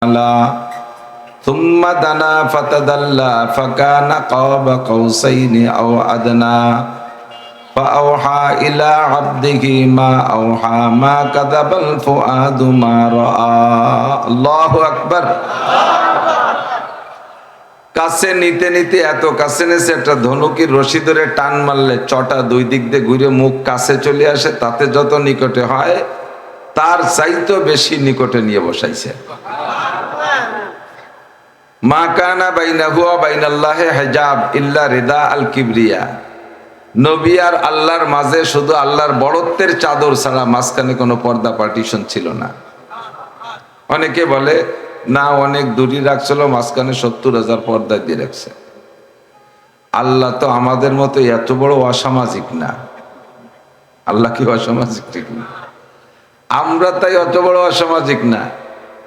ثم دنا فتدلى فكان قاب قوسين أو أدنى فأوحى إلى عبده ما أوحى ما كذب الفؤاد ما رأى الله أكبر কাছে নিতে নিতে এত কাছে নেছে একটা ধনুকের রশি ধরে টান মারলে চটা দুই দিক দিয়ে ঘুরে মুখ কাছে চলে আসে, তাতে যত নিকটে হয় তার চাইতে বেশি নিকটে নিয়ে বসাইছে। মা কানা বাইনাহু ওয়া বাইনাল্লাহি হিজাব ইল্লা রিদা আল কিবরিয়া, নবী আর আল্লাহর মাঝে শুধু আল্লাহর বড়ত্বের চাদর ছাড়া মাঝখানে কোনো পর্দা পার্টিশন ছিল না। অনেকে বলে না অনেক দূরই রাখছিল, মাঝখানে 70,000 পর্দা দিয়ে রাখছে। আল্লাহ তো আমাদের মতো এত বড় অসামাজিক না। আল্লাহ কি অসামাজিক? ঠিক না, আমরা তাই অত বড় অসামাজিক না।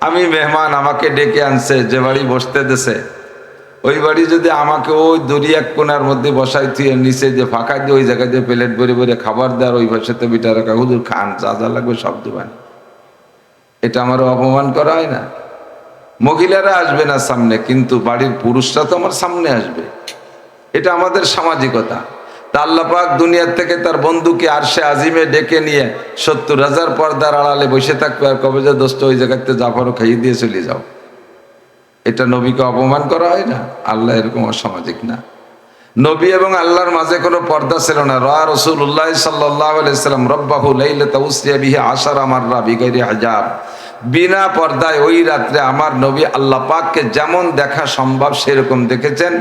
আমি মেহমান, আমাকে ডেকে আনছে, যে বাড়ি বসতে দেছে ওই বাড়ি যদি আমাকে ওই দড়ি এক কোনার মধ্যে বসাই থুয়ে নিচে যে ফাঁকা দিয়ে ওই জায়গায় দিয়ে প্লেট ভরে ভরে খাবার দেওয়ার, ওই পাশে বিটা রাখা, হুজুর খান যা যা লাগবে সব দেবেন, এটা আমার অপমান করা হয় না? মহিলারা আসবে না সামনে, কিন্তু বাড়ির পুরুষরা তো আমার সামনে আসবে, এটা আমাদের সামাজিকতা। তা আল্লাহ পাক দুনিয়ার থেকে তার বন্ধুকে আরশে আজিমে ডেকে নিয়ে 70,000 পর্দার আড়ালে বসে থাকবে আর কবে যে দোস্ত ওই জায়গাতে জাফরও খাইয়ে দিয়ে চলে যাও, এটা নবীকে অপমান করা হয় না? আল্লাহ এরকম অসামাজিক না। নবী এবং আল্লাহর মাঝে কোনো পর্দা ছিল না। রাআ রাসূলুল্লাহ সাল্লাল্লাহু আলাইহি সাল্লাম রাব্বাহু লাইলাতা উসরিয়া বিহি 10 মাররা বিগাইরি হিজাব, বিনা পর্দায় ওই রাত্রে আমার নবী আল্লাহ পাককে যেমন দেখা সম্ভব সেরকম দেখেছেন।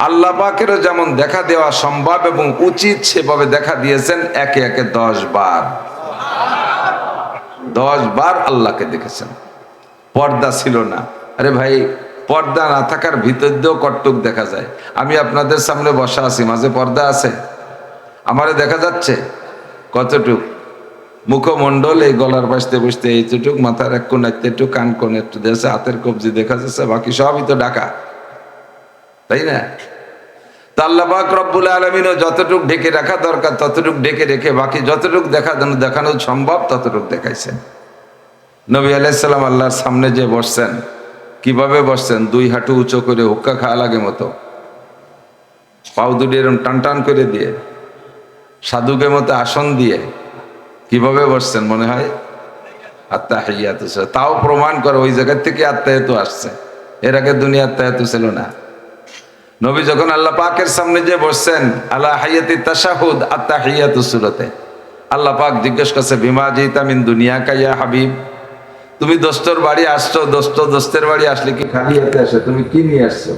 আল্লাহ পাকেরও যেমন দেখা দেওয়া সম্ভব এবং উচিত সেভাবে দেখা দিয়েছেন, একে একে 10 বার 10 বার আল্লাহকে দেখেছেন। পর্দা ছিল না। আরে ভাই, পর্দা না থাকার ভিতর দিয়েও কটটুক দেখা যায়। আমি আপনাদের সামনে বসা আছি, মাঝে পর্দা আছে? আমারে দেখা যাচ্ছে কতটুক? মুখমণ্ডল এই গলার পাশতে বসতে এইটুক, মাথার এক কোণ একটু, কান কোণ একটু দেশে, হাতের কবজি দেখা যাচ্ছে, বাকি সবই তো ঢাকা, তাই না? তা আল্লাহ পাক রব্বুল আলামিনও যতটুক ঢেকে রাখা দরকার ততটুক ঢেকে রেখে বাকি যতটুক দেখানো সম্ভব ততটুক দেখাইছেন। নবী আলাইহিস সালাম আল্লাহর সামনে যে বসছেন, কিভাবে বসছেন? 2 হাঁটু উঁচু করে, হুক্কা খাওয়া লাগে মতো, পাও দুটি এরকম টান টান করে দিয়ে, সাধুকে মতো আসন দিয়ে কিভাবে বসছেন মনে হয়? আত্তাহিয়াতু, তাও প্রমাণ করে ওই জায়গা থেকে আত্তাহিয়াতু আসছে, এর আগে দুনিয়া আত্তাহিয়াতু ছিল না। নবী যখন আল্লাহ পাকের সামনে যে বসছেন, আলা হাইয়াতি তাশাহুদ আত্তাহিয়াতু সূরাতে আল্লাহ পাক জিজ্ঞেস করছে, বিমা জিতা মিন দুনিয়াকা ইয়া হাবিব, তুমি দোস্তর বাড়ি আসছো, দোস্তের বাড়ি আসলে কি খালি হাতে আসে? তুমি কি নিয়ে আসছো?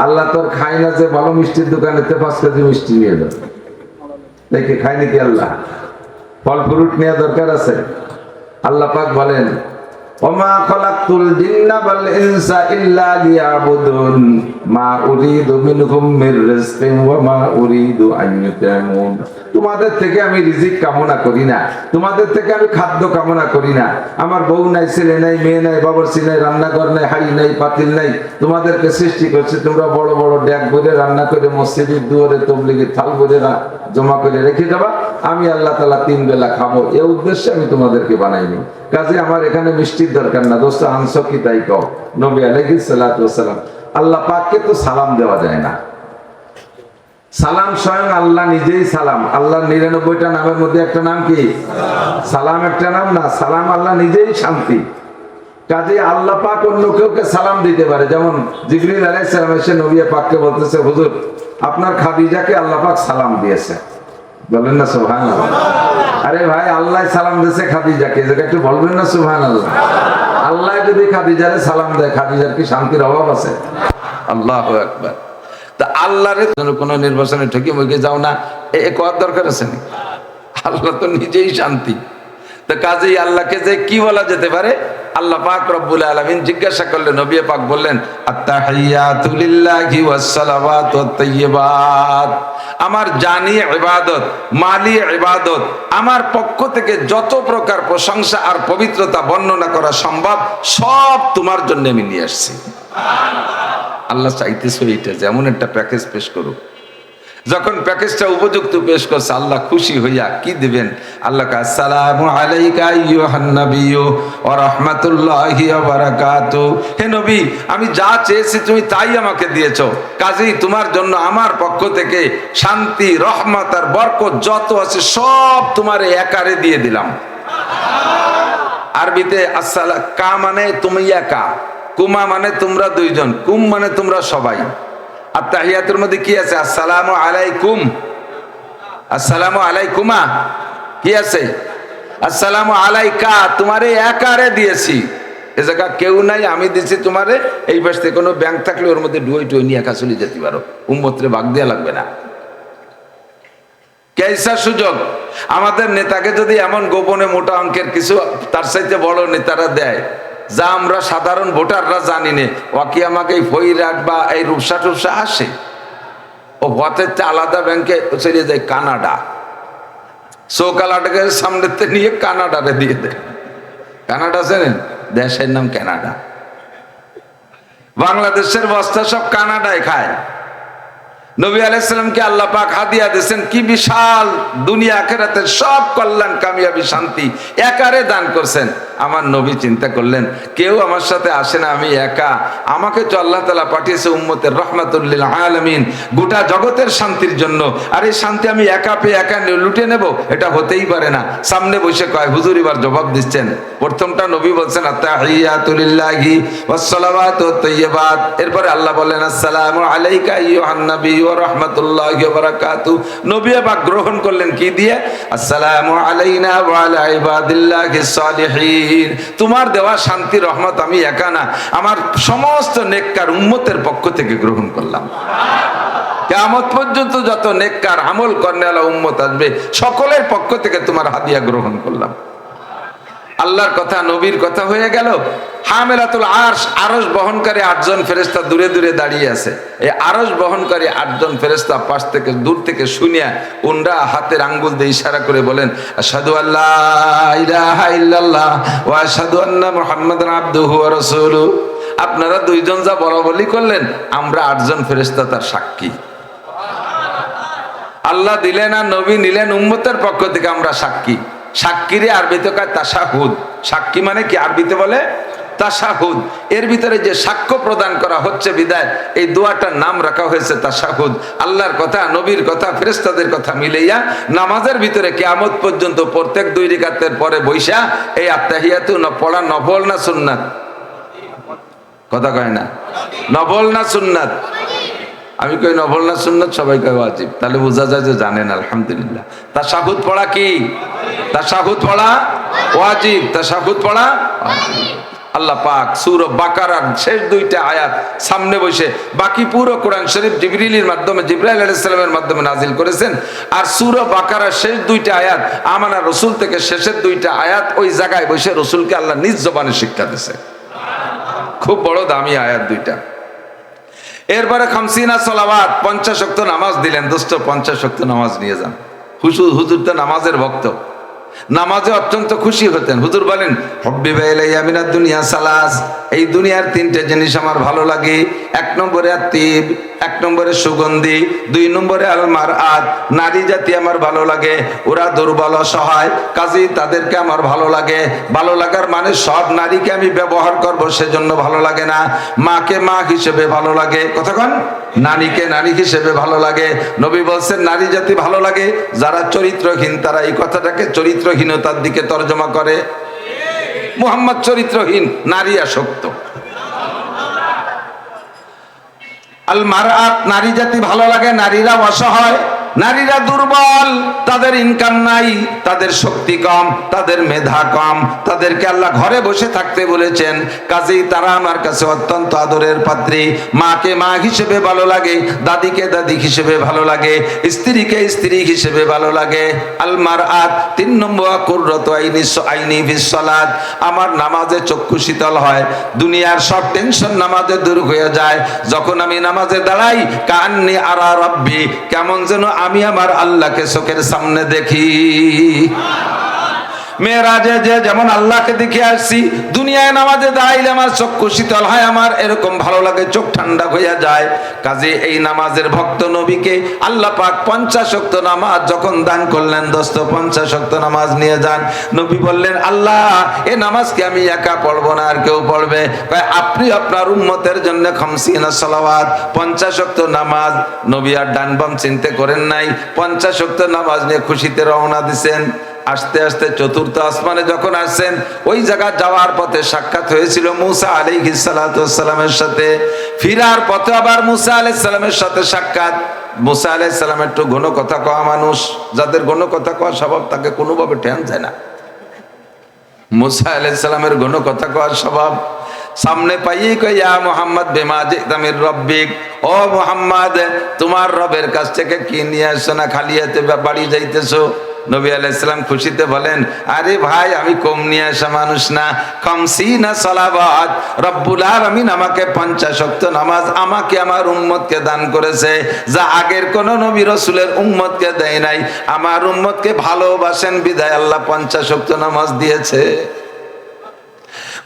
আল্লাহ তোর খাই না যে ভালো মিষ্টির দোকানেতে 5 কেজি মিষ্টি নিয়ে এলো, দেখে খাই নাকি আল্লাহ? ফল ফ্রুট নেওয়া দরকার আছে? আল্লাহ পাক বলেন, ওমা খলাকতুল জিন্না ওয়াল ইনসা ইল্লা লিয়াবুদুন মা উরিদু মিনহুম মির রিজকিন ওয়া মা উরিদু আন ইউতামুন, তোমাদের থেকে আমি রিজিক কামনা করি না, তোমাদের থেকে আমি খাদ্য কামনা করি না। আমার বউ নাই, ছেলে নাই, মেয়ে নাই, বাবরচি নাই, রান্নাঘর নাই, হাড়ি নাই, পাতিল নাই, তোমাদেরকে সৃষ্টি করছে, তোমরা বড় বড় ড্যাক ভরে রান্না করে মসজিদের দুয়ারে তবলিগের থাল ভরে জমা করে রেখে যাবা, আমি আল্লাহ তাআলা 3 বেলা খাবো, এই উদ্দেশ্যে আমি তোমাদেরকে বানাইনি। কাজে আমার এখানে মিষ্টির দরকার না। দোস্ত আনছো কি তাই কও। নবী আলাইহিস সালাতু ওয়াস সালাম, আল্লাহ পাককে তো সালাম দেওয়া যায় না। সালাম স্বয়ং আল্লাহ নিজেই সালাম। আল্লাহর 99টা নামের মধ্যে একটা নাম কি? সালাম একটা নাম না? সালাম আল্লাহ নিজেই শান্তি। কাজে আল্লাহ পাক অন্য কেউকে সালাম দিতে পারে। যেমন জিবরিল আলাইহিস সালাম এসে নবী পাককে বলতেছে, হুজুর আপনার খাদিজাকে আল্লাহ পাক সালাম দিয়েছে, বলেন না সুবহানাল্লাহ? আরে ভাই, আল্লাহ সালাম দিয়েছে খাদিজাকে, যেটা একটু বলবেন না সুবহানাল্লাহ? আল্লাহ যদি খাদিজারে সালাম দেয়, খাদিজার কি শান্তির অভাব আছে? আল্লাহু আকবার। তা আল্লাহর কোনো নির্বাচনে ঠকি মুখে যাও না, এ করার দরকার আছে না? আল্লাহ তো নিজেই শান্তি। তো কাজেই আল্লাহকে যে কি বলা যেতে পারে? আল্লাহ পাক রব্বুল আলামিন জিজ্ঞাসা করলেন, নবী পাক বললেন, আত্তাহিয়াতু লিল্লাহি ওয়াস সালাওয়াতু ওয়াত তাইয়্যিবাত, আমার জানি ইবাদত, মালি ইবাদত, আমার পক্ষ থেকে যত প্রকার প্রশংসা আর পবিত্রতা বর্ণনা করা সম্ভব সব তোমার জন্য আমি নিয়ে আসছি। আল্লাহ চাইতেছে এইটা, যেমন একটা প্যাকেজ পেশ করুক। যখন প্যাকেজটা উপযুক্ত পেশ করছে, আল্লাহ খুশি হইয়া কি দিবেন? আল্লাহ কা আসসালামু আলাইকা আইয়ুহান নাবিয়্যু ওয়া রাহমাতুল্লাহি ওয়া বারাকাতুহু। হে নবী, আমি যা চেয়েছি তুমি তাই আমাকে দিয়েছো, কাজেই তোমার জন্য আমার পক্ষ থেকে শান্তি, রহমত আর বরকত যত আছে সব তোমারে একারে দিয়ে দিলাম। আরবিতে আসসালাম কা মানে তুমি একা, কুমা মানে তোমরা দুইজন, কুম মানে তোমরা সবাই। আর তাহিয়াতের মধ্যে কি আছে? আসসালামু আলাইকুম, আসসালামু আলাইকুমা কি আছে? আসসালামু আলাইকা, তোমারে একারে দিয়েছি। এ জায়গা কেউ নাই, আমি দিছি তোমারে। এই পাশ থেকে কোনো ব্যাংক থাকলে ওর মধ্যে ডুই টুই নিয়ে একা চলে যেতে পারো, উম্মতরে ভাগ দেওয়া লাগবে না। কেসা সুযোগ! আমাদের নেতাকে যদি এমন গোপনে মোটা অঙ্কের কিছু তার চাইতে বড় নেতারা দেয়, যা আমরা সাধারণ ভোটাররা জানি না, ওকে আমাকে এই ফইরাট বা এই রূপসা টুপসা আসে, ও পথের আলাদা ব্যাংকে চলে যায় কানাডা, সৌকালাটাকে সামনে নিয়ে কানাডারে দিয়ে দেয়। কানাডা জানেন? দেশের নাম কানাডা। বাংলাদেশের বস্তা সব কানাডায় খায়। নবী আলাইহিস সালামকে আল্লাহ পাক হাদিয়া দিয়েছেন, কি বিশাল দুনিয়া আখিরাতের সব কল্যাণ, কামিয়াবি, শান্তি একারে দান করছেন। আমার নবী চিন্তা করলেন, কেউ আমার সাথে আসে না, আমি একা, আমাকে তো আল্লাহ তাআলা পাঠিয়েছে উম্মতের রহমাতুল লিল আলামিন, গোটা জগতের শান্তির জন্য। আর এই শান্তি আমি একা পেয়ে একা লুটে নেব, এটা হতেই পারে না। সামনে বসে কয়, হুজুর এবার জবাব দিচ্ছেন। প্রথমটা নবী বলছেন আত্তাহিয়াতু লিল্লাহি ওয়াস সালাওয়াতু তাইয়্যিবাত, এরপরে আল্লাহ বলেন আসসালামু আলাইকা আইয়ুহান নাবী ওয়া রাহমাতুল্লাহি ওয়া বারাকাতুহু। নবী পাক গ্রহণ করলেন কি দিয়ে? আসসালামু আলাইনা ওয়া আলা ইবাদিল্লাহিস সালিহিন। তোমার দেওয়া শান্তি, রহমত আমি একা না, আমার সমস্ত নেককার উম্মতের পক্ষ থেকে গ্রহণ করলাম। কিয়ামত পর্যন্ত যত নেককার আমল করনেওয়ালা উম্মত আসবে, সকলের পক্ষ থেকে তোমার হাদিয়া গ্রহণ করলাম। আল্লাহর কথা, নবীর কথা হয়ে গেল। হামেলাতুল আরশ, আরশ বহনকারী 8 জন ফেরেশতা দূরে দূরে দাঁড়িয়ে আছে। এই আরশ বহনকারী 8 জন ফেরেশতা পাশ থেকে, দূর থেকে শুনিয়া উনরা হাতের আঙ্গুল দিয়ে ইশারা করে বলেন, আশহাদু আল্লা ইলাহা ইল্লাল্লাহ ওয়া আশহাদু আন্না মুহাম্মাদান আবদুহু ওয়া রাসূলুহু। আপনারা দুইজন যা বলাবলি করলেন, আমরা 8 জন ফেরেশতা তার সাক্ষী। আল্লাহ দিলেন আর নবী নিলেন, উম্মতের পক্ষ থেকে আমরা সাক্ষী। সাক্ষীরে আরবিতে কয় তাশাহুদ। সাক্ষী মানে কি? আরবিতে বলে তাশাহুদ। এর ভিতরে যে সাক্ষ্য প্রদান করা হচ্ছে বিদায় এই দোয়াটার নাম রাখা হয়েছে তাশাহুদ। আল্লাহর কথা, নবীর কথা, ফেরেশতাদের কথা মিলাইয়া নামাজের ভিতরে কিয়ামত পর্যন্ত প্রত্যেক 2 রাকাতের পরে বৈশা এই আত্তাহিয়াতু পড়া নফল না সুন্নাত? কথা কয় না, নফল না সুন্নাত? আমি কই নফল না সুন্নাত, সবাই কয় ওয়াজিব। তাহলে বোঝা যায় যে জানেন। আলহামদুলিল্লাহ। তাশাহুদ পড়া কি? তাশাহুদ পড়া ওয়াজিব, তাশাহুদ পড়া ওয়াজিব। আল্লাহ পাক সূরা বাকারার শেষ 2টা আয়াত সামনে বসে, বাকি পুরো কোরআন শরীফ জিবরিলের মাধ্যমে, জিবরাইল আলাইহিস সালামের মাধ্যমে নাজিল করেছেন। আর সূরা বাকারার শেষ 2টা আয়াত, আমানা রাসূল থেকে শেষের 2টা আয়াত, ওই জায়গায় বসে রাসূলকে আল্লাহ নিজ জবানে শিক্ষা দিয়েছে। খুব বড় দামি আয়াত 2টা। এরপরে খামসিনা সালাওয়াত, 50 ওয়াক্ত নামাজ দিলেন। দোস্ত 50 ওয়াক্ত নামাজ নিয়ে যান। হুজুর তো নামাজের ভক্ত, নামাজে অত্যন্ত খুশি হতেন। হুজুর বলেন, হুব্বিবা ইলাইয়া মিনাদ দুনিয়া সালাস, এই দুনিয়ার 3টে জিনিস আমার ভালো লাগে। 1 নম্বরে আত্তিব, 1 নম্বরে সুগন্ধি, 2 নম্বরে আল মারআত, নারী জাতি আমার ভালো লাগে। ওরা দুর্বল, অসহায়, কাজেই তাদেরকে আমার ভালো লাগে। ভালো লাগার মানে সব নারীকে আমি ব্যবহার করব সেজন্য ভালো লাগে না। মাকে মা হিসেবে ভালো লাগে, কতক্ষণ নারীকে নারী হিসেবে ভালো লাগে। নবী বলছেন নারী জাতি ভালো লাগে যারা চরিত্রহীন, তারা এই কথাটাকে চরিত্রহীনতার দিকে তর্জমা করে। মুহাম্মদ চরিত্রহীন, নারী আসক্ত। আল মারআত, নারী জাতি ভালো লাগে, নারীরা অসহায়, নারীরা দুর্বল, তাদের ইনকাম নাই, তাদের শক্তি কম, তাদের মেধা কম, তাদেরকে আল্লাহ ঘরে বসে থাকতে বলেছেন। কাজেই তারা আমার কাছে অত্যন্ত আদরের পাত্রী। মাকে মা হিসেবে ভালো লাগে, দাদিকে দাদি হিসেবে ভালো লাগে, স্ত্রীকে স্ত্রী হিসেবে ভালো লাগে। আল মারআত 3 নম্বর কুররাতু আইনি ফিস সালাত, আমার নামাজে চক্ষু শীতল হয়, দুনিয়ার সব টেনশন নামাজে দূর হয়ে যায়। যখন আমি নামাজে দাঁড়াই, কান্নি আরা রাব্বি, কেমন যেন আমি আমার আল্লাহকে চোখের সামনে দেখি। মেরাজে যে যেমন আল্লাহকে দেখে আসছি, দুনিয়ায় নামাজে দাঁড়াইলে আমার চক্ষু শীতল হয়, আমার এরকম ভালো লাগে, চোখ ঠান্ডা হইয়া যায়। কাজে এই নামাজের ভক্ত নবীকে আল্লাহ পাক 50 ওয়াক্ত নামাজ যখন দান করলেন, দোস্ত 50 ওয়াক্ত নামাজ নিয়ে যান। নবী বললেন, আল্লাহ এই নামাজকে আমি একা পড়বো না, আর কেউ পড়বে? আপনি আপনার উম্মতের জন্য 50 সালাওয়াত, 50 ওয়াক্ত নামাজ। নবী আর ডান বাম চিন্তা করেন নাই, 50 ওয়াক্ত নামাজ নিয়ে খুশিতে রওনা দিছেন। আস্তে আস্তে চতুর্থ আসমানে যখন আসছেন, ওই জায়গা যাওয়ার পথে সাক্ষাৎ হয়েছিল মুসা আলাইহিস সালাতু ওয়াস সালামের সাথে। ফিরার পথে আবার মুসা আলাইহিস সালামের সাথে সাক্ষাৎ। মুসা আলাইহিস সালাম একটু ঘন কথা কওয়া মানুষ, যাদের ঘন কথা কওয়া স্বভাব তাকে কোনোভাবে ঠেন যায় না। মুসা আলাইহিস সালামের ঘন কথা কওয়ার স্বভাব। সামনে পাইয়ে কই, ইয়া মুহাম্মদ বিমা জিতা মির রব্বিক, ও মুহাম্মদ তোমার রবের কাছ থেকে কি নিয়ে আসছো, না খালি হাতে বাড়ি যাইতেছো? নবী আলাইহিস সালাম খুশিতে বলেন, আরে ভাই আমি কম নিয়ে আসা মানুষ না, 50 সালাওয়াত রব্বুল আলামিন আমাকে 50 ওয়াক্ত নামাজ আমাকে আমার উম্মতকে দান করেছে, যা আগের কোন নবী রাসূলের উম্মতকে দেয় নাই। আমার উম্মতকে ভালোবাসেন বিধায় আল্লাহ 50 ওয়াক্ত নামাজ দিয়েছে।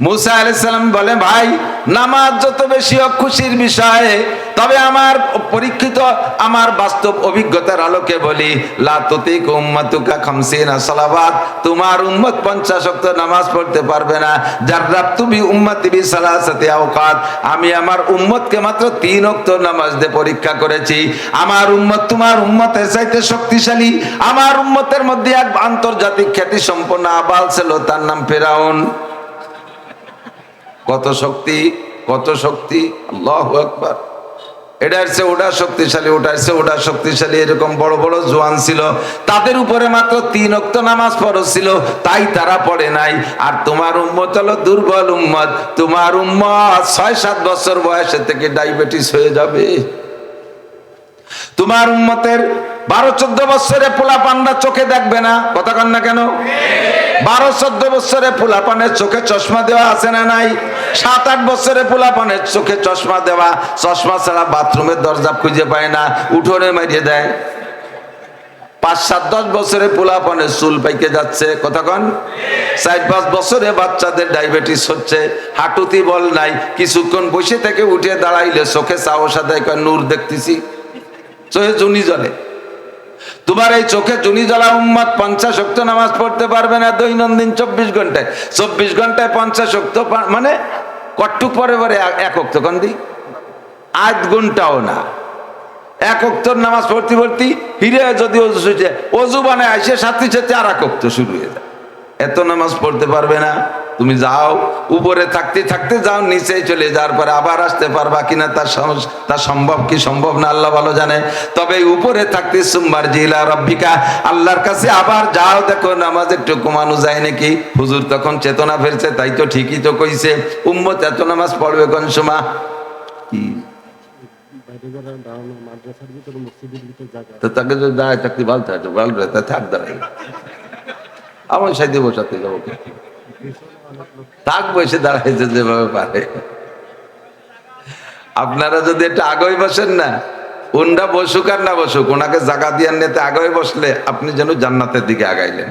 মুসা আলাইহিস সালাম বলে, ভাই নামাজ যত বেশি হোক খুশির বিষয়, তবে আমার পরীক্ষিত আমার বাস্তব অভিজ্ঞতার আলোকে বলি, লা তুতিক উম্মাতুকা 50 সালাওয়াত, তোমার উম্মত 50 ওয়াক্ত নামাজ পড়তে পারবে না। জাররাবতু বি উম্মতি বি সালাসাতি আওকাত, আমি আমার উম্মতকে মাত্র 3 ওয়াক্ত নামাজ দিয়ে পরীক্ষা করেছি। আমার উম্মত তোমার উম্মতের চাইতে শক্তিশালী। আমার উম্মতের মধ্যে এক আন্তর্জাতিক খ্যাতি সম্পন্ন আবাল ছিল, তার নাম ফেরাউন। কত শক্তি, কত শক্তি, আল্লাহু আকবার। এটা হচ্ছে ওটা শক্তিশালী, ওটা হচ্ছে ওটা শক্তিশালী, এরকম বড় বড় জওয়ান ছিল, তাদের উপরে মাত্র 3 ওয়াক্ত নামাজ ফরজ ছিল, তাই তারা পড়ে নাই। আর তোমার উম্মত হলো দুর্বল উম্মত, তোমার উম্মত 6-7 বছর বয়সে থেকে ডায়াবেটিস হয়ে যাবে। তোমার উম্মতের 12-14 বছরে পোলাপানরা চোখে দেখবে না, কথা কন না কেন? 12-14 বছরে পোলাপানের চোখে চশমা দেওয়া আছে না নাই? 7-8 বছরে পোলাপানের চোখে চশমা দেওয়া, চশমা ছাড়া বাথরুমের দরজা খুঁজে পায় না, উঠোনে মারিয়ে দেয়। 5-7-10 বছরে পোলাপানের চুল পাইকে যাচ্ছে, কথা কন? 4-5 বছরে বাচ্চাদের ডায়াবেটিস হচ্ছে, হাঁটুতি বল নাই, কিছুক্ষণ বসে থেকে উঠে দাঁড়াইলে চোখে সাহস আদায় করে, নূর দেখতেছি, চোখে জুনি জ্বলে। তোমার এই চোখে জুনি জ্বলা উম্মত 50 ওয়াক্ত নামাজ পড়তে পারবে না দৈনন্দিন 24 ঘন্টায়। 24 ঘন্টায় 50 ওয়াক্ত মানে কটটুক পরে পরে 1 ওয়াক্ত কোন দি, 8 ঘন্টাও না। 1 ওয়াক্তর নামাজ পড়তে পড়তে হিরে যদি অজু বানায় আসে, সাথে সাথে আর 1 ওয়াক্ত শুরু হয়ে যায়। এত নামাজ পড়তে পারবে না। তুমি যাও উপরে থাকতে থাকতে যাও, নিচে চলে যাওয়ার পরে আবার আসতে পারবা কিনা তা সম্ভব কি সম্ভব না আল্লাহ ভালো জানে। তবে উপরে থাকতে সুম্মার জিলা রব্বিকা, আল্লাহর কাছে আবার যাও, দেখো নামাজ একটু কমানো যায় নাকি। হুজুর তখন চেতনা ফেলছে, তাই তো ঠিকই তো কইছে, উম্মত এত নামাজ পড়বে কোন সময়? কি তো তাকে যদি দাঁড়ায় থাকতে ভালো থাকে, ভালো তা থাক দাঁড়াই, আমার সাথে বসাতে যাবো, থাক বসে দাঁড়াইতে যেভাবে পারে। আপনারা যদি এটা আগে বসেন না, ওনরা বসুক আর না বসুক, ওনাকে জায়গা দিয়ে নিতে আগে বসলে আপনি যেন জান্নাতের দিকে আগাইলেন।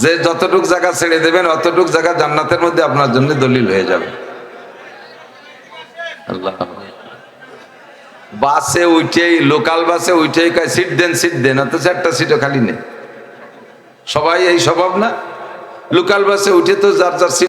যে যতটুক জায়গা ছেড়ে দেবেন অতটুক জায়গা জান্নাতের মধ্যে আপনার জন্য দলিল হয়ে যাবে। আল্লাহ, বাসে উঠেই, লোকাল বাসে উঠেই কয় সিট দেন, সিট দেন, অথচ একটা সিটও খালি নেই। সবাই এই স্বভাব না? লোকাল বাসে উঠে তো যার যার সিট